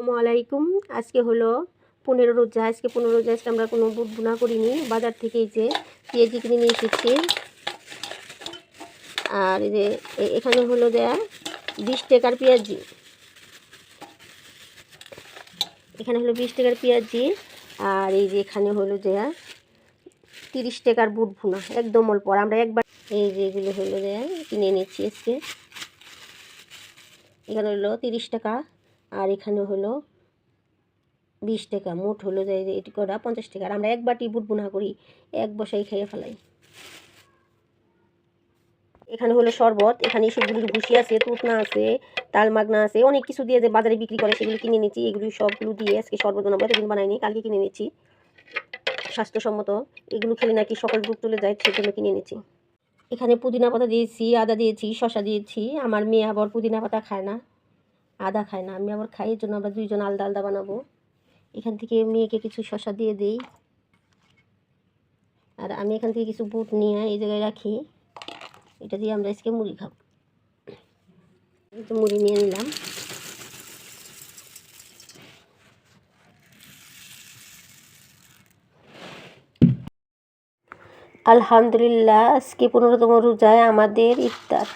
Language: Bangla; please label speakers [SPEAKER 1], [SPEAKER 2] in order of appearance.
[SPEAKER 1] আসসালামু আলাইকুম। আজকে হলো 15 রোজা। আজকে 15 রোজা, আজকে আমরা কোনো বুট ভুনা করিনি। বাজার থেকে এই যে পেঁয়াজি কিনে নিয়ে এসেছি। আর এই যে এখানে হলো দেয়া 20 টাকার পেঁয়াজি। এখানে হলো 20 টাকার পেঁয়াজি। আর এই যে এখানে হলো দেয়া 30 টাকার বুট ভুনা, একদম অল্প। আর আমরা একবার এই যে এগুলো হলো দেয়া কিনে নিচ্ছি আজকে। এখানে হলো 30 টাকা আর এখানে হলো 20 টাকা। মোট হলো যে এটি করা 50 টাকা। আর আমরা এক বাটি বুট ভুনা করি, এক বসাই খেয়ে ফেলাই। এখানে হলো শরবত, এখানে সবগুলোর ভুসি আছে, তুতনা আছে, তাল মাগনা আছে, অনেক কিছু দিয়ে যে বাজারে বিক্রি করে সেগুলো কিনে নিচ্ছি। এগুলো সবগুলো দিয়ে আজকে শরবত বানাবো। এতদিন বানাইনি, কালকে কিনে নিচ্ছি। স্বাস্থ্যসম্মত, এগুলো খেলে নাকি সকল রোগ চলে যায়, সেজন্য কিনে নিচ্ছি। এখানে পুদিনা পাতা দিয়েছি, আদা দিয়েছি, শসা দিয়েছি। আমার মেয়ে আবার পুদিনা পাতা খায় না, আদা খায় না, আমি আবার খাই। এর জন্য আমরা দুইজন আলাদা আলাদা বানাবো। এখান থেকে মেয়েকে কিছু শসা দিয়ে দিই, আর আমি এখান থেকে কিছু বুট নিয়ে এই জায়গায় রাখি। এটা দিয়ে আমরা আজকে মুড়ি খাবো। মুড়ি নিয়ে নিলাম। আলহামদুলিল্লাহ, আজকে 15তম রোজায় আমাদের ইফতার।